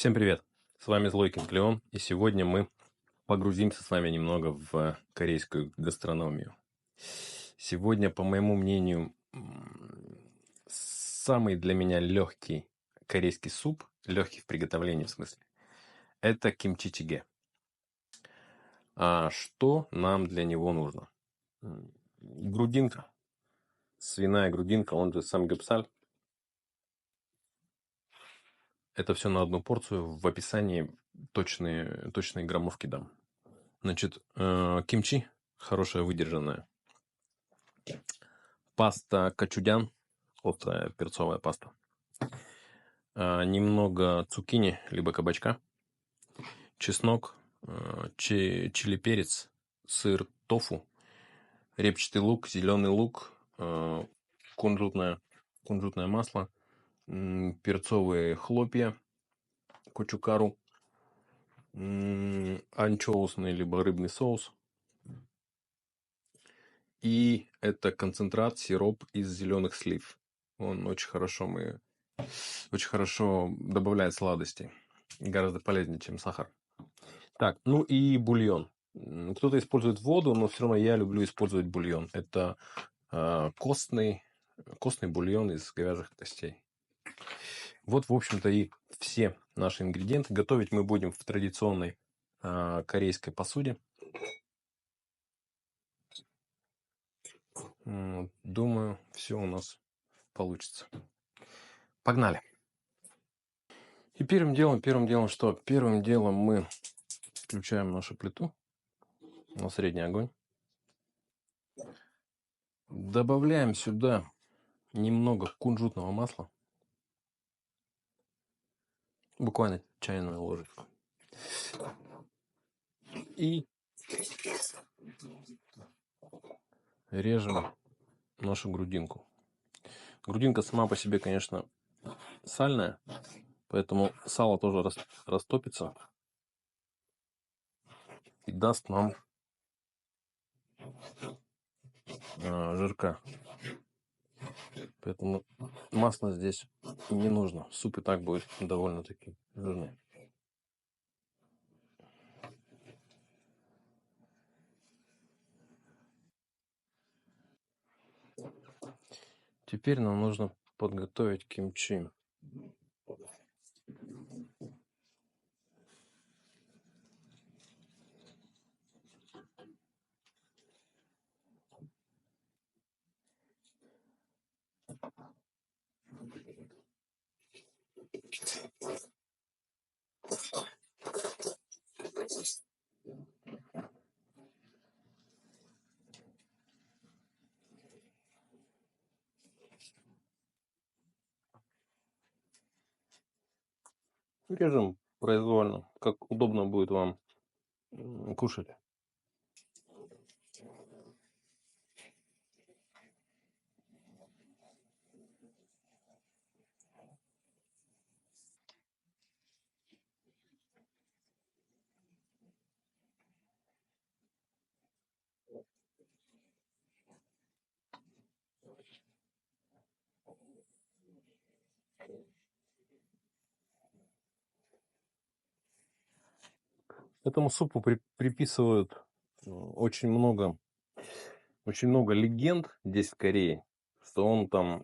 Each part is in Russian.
Всем привет! С вами Злойкин Леон, и сегодня мы погрузимся с вами немного в корейскую гастрономию. Сегодня, по моему мнению, самый для меня легкий корейский суп, легкий в приготовлении в смысле, это кимчи-чиге. А что нам для него нужно? Грудинка, свиная грудинка, он же самгюпсаль. Это все на одну порцию. В описании точные граммовки дам. Значит, кимчи, хорошая выдержанная. Паста качудян, острая перцовая паста. Немного цукини, либо кабачка. Чеснок, чили перец, сыр тофу, репчатый лук, зеленый лук, кунжутное масло, перцовые хлопья, кочукару, анчоусный либо рыбный соус. И это концентрат, сироп из зеленых слив. Он очень хорошо добавляет сладости. Гораздо полезнее, чем сахар. Так, ну и бульон. Кто-то использует воду, но все равно я люблю использовать бульон. Это костный бульон из говяжьих костей. Вот, в общем-то, и все наши ингредиенты. Готовить мы будем в традиционной корейской посуде. Думаю, все у нас получится. Погнали. И первым делом что? Первым делом мы включаем нашу плиту на средний огонь. Добавляем сюда немного кунжутного масла. Буквально чайную ложечку. И режем нашу грудинку. Грудинка сама по себе, конечно, сальная, поэтому сало тоже растопится и даст нам жирка. Поэтому масло здесь не нужно. Суп и так будет довольно-таки жирный. Теперь нам нужно подготовить кимчи. Режем произвольно, как удобно будет вам кушать. Этому супу приписывают очень много легенд здесь в Корее, что он там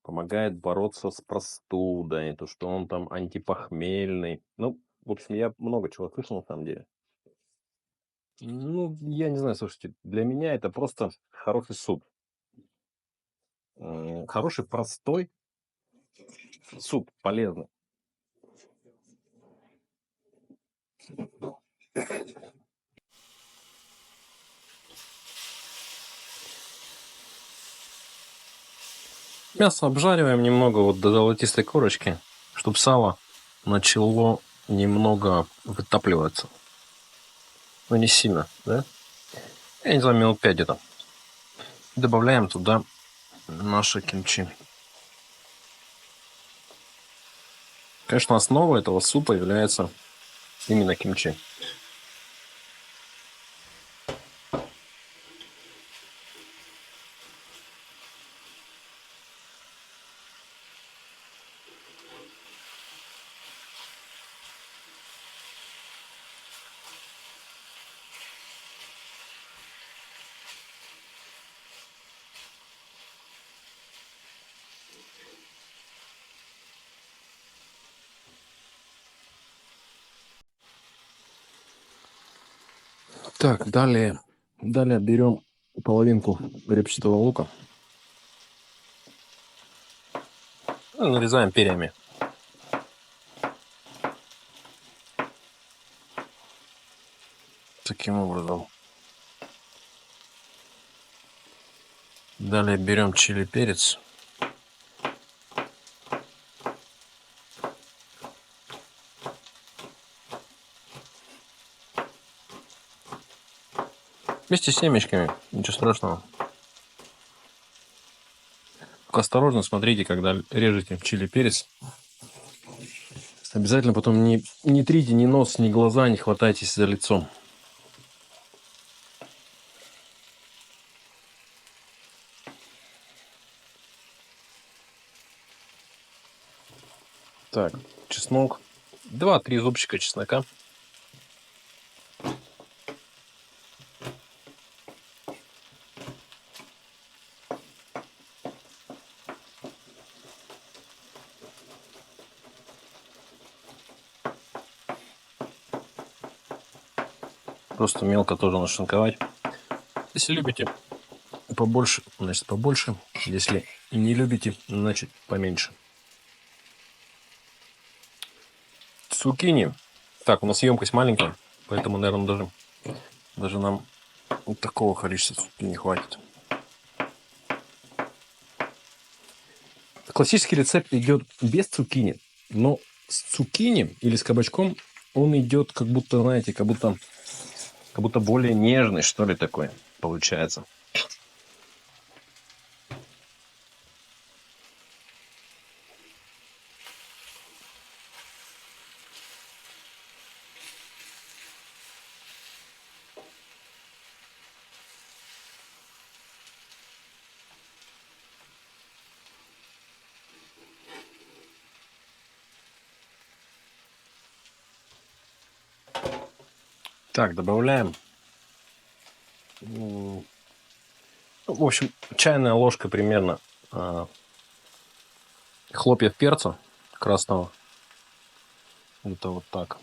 помогает бороться с простудой, то, что он там антипохмельный. Ну, в общем, я много чего слышал на самом деле. Ну, я не знаю, слушайте, для меня это просто хороший суп. Хороший, простой суп, полезный. Мясо обжариваем немного вот до золотистой корочки, чтобы сало начало немного вытапливаться. Но не сильно, да? Я не знаю, минут 5 где-то. Добавляем туда наши кимчи. Конечно, основой этого супа является именно кимчи. Так, далее берем половинку репчатого лука. Нарезаем перьями. Таким образом. Далее берем чили перец. Вместе с семечками, ничего страшного. Только осторожно смотрите, когда режете чили перец. Обязательно потом не трите ни нос, ни глаза, не хватайтесь за лицо. Так, чеснок. 2-3 зубчика чеснока. Просто мелко тоже нашинковать. Если любите побольше, значит побольше. Если не любите, значит поменьше. Цукини. Так, у нас емкость маленькая, поэтому, наверное, даже нам вот такого количества цукини хватит. Классический рецепт идет без цукини, но с цукини или с кабачком он идет как будто, знаете, как будто более нежный, что ли, такой получается. Так, добавляем. В общем, чайная ложка примерно хлопьев перца красного. Это вот так.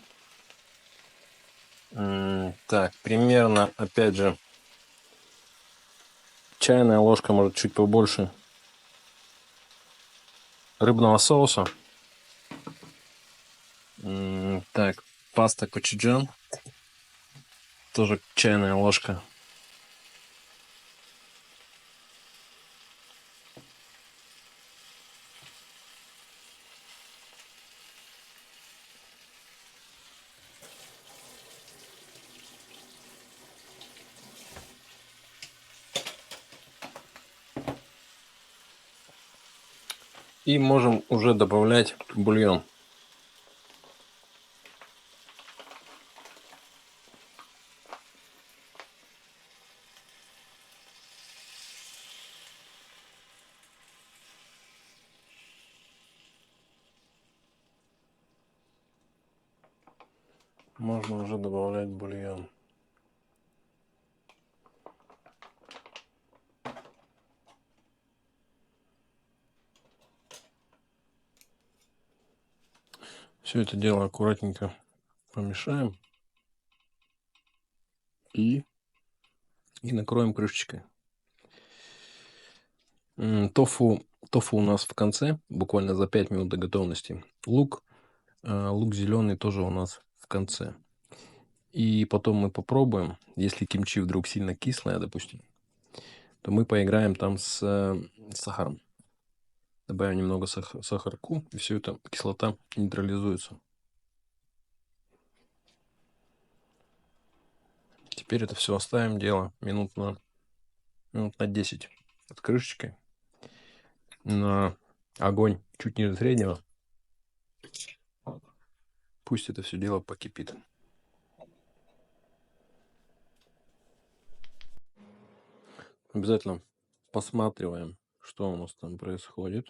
Так, примерно, опять же, чайная ложка, может, чуть побольше рыбного соуса. Так, паста кочуджан. Тоже чайная ложка. И можем уже добавлять бульон. Можно уже добавлять бульон. Все это дело аккуратненько помешаем и накроем крышечкой. Тофу у нас в конце, буквально за 5 минут до готовности. Лук зеленый тоже у нас в конце. И потом мы попробуем, если кимчи вдруг сильно кислое, допустим, то мы поиграем там с сахаром. Добавим немного сахарку, и все это кислота нейтрализуется. Теперь это все оставим дело минут на 10 под крышечкой. На огонь чуть ниже среднего. Пусть это все дело покипит. Обязательно посматриваем, что у нас там происходит.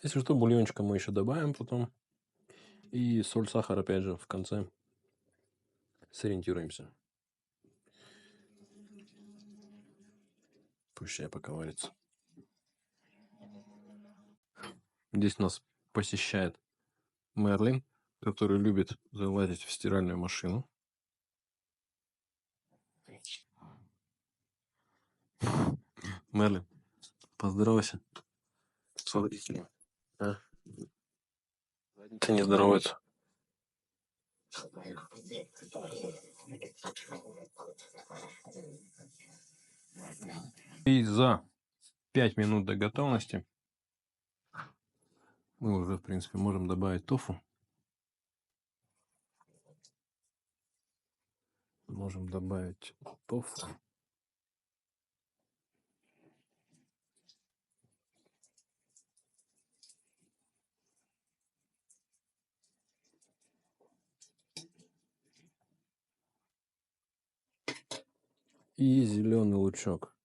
Если что, бульончика мы еще добавим потом. И соль, сахар опять же в конце. Сориентируемся. Пусть чай пока варится. Здесь нас посещает Мерлин, который любит залазить в стиральную машину. Мерлин, поздоровайся с водителем. А? Задница не здоровается. И за 5 минут до готовности мы уже, в принципе, можем добавить тофу. Можем добавить тофу. И зеленый лучок.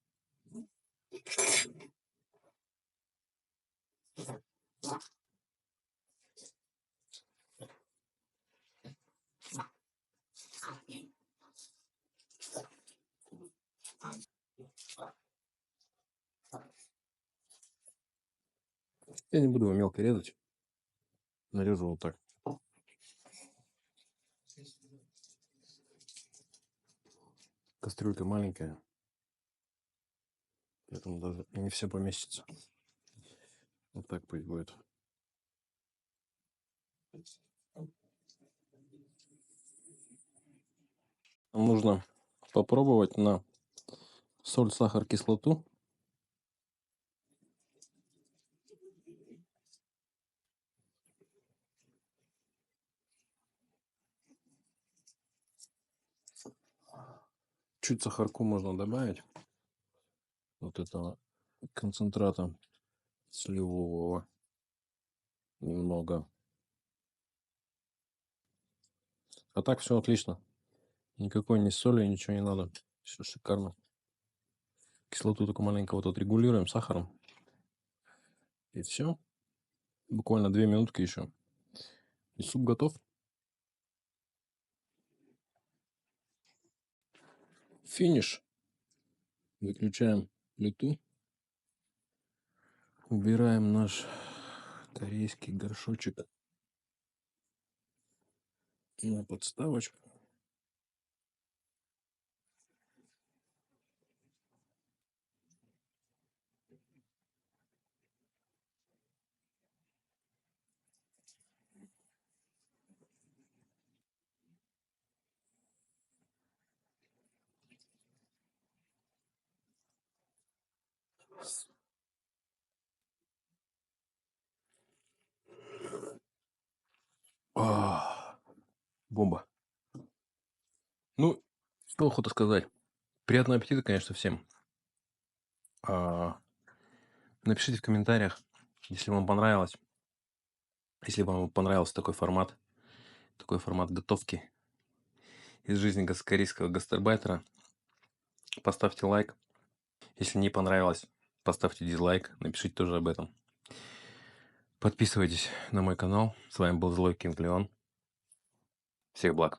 Я не буду его мелко резать. Нарезал вот так. Кастрюлька маленькая, поэтому даже не все поместится. Вот так пусть будет. Нам нужно попробовать на соль, сахар, кислоту. Чуть сахарку можно добавить. Вот этого концентрата сливового. Немного. А так все отлично. Никакой ни соли, ничего не надо. Все шикарно. Кислоту только маленько вот отрегулируем сахаром. И все. Буквально 2 минутки еще. И суп готов. Финиш. Выключаем плиту. Убираем наш корейский горшочек на подставочку. Бомба. Ну, что охота сказать. Приятного аппетита, конечно, всем. Напишите в комментариях, если вам понравилось. Если вам понравился такой формат готовки из жизни корейского гастарбайтера, поставьте лайк. Если не понравилось, поставьте дизлайк, напишите тоже об этом. Подписывайтесь на мой канал. С вами был Злой Кинг Леон. Всех благ.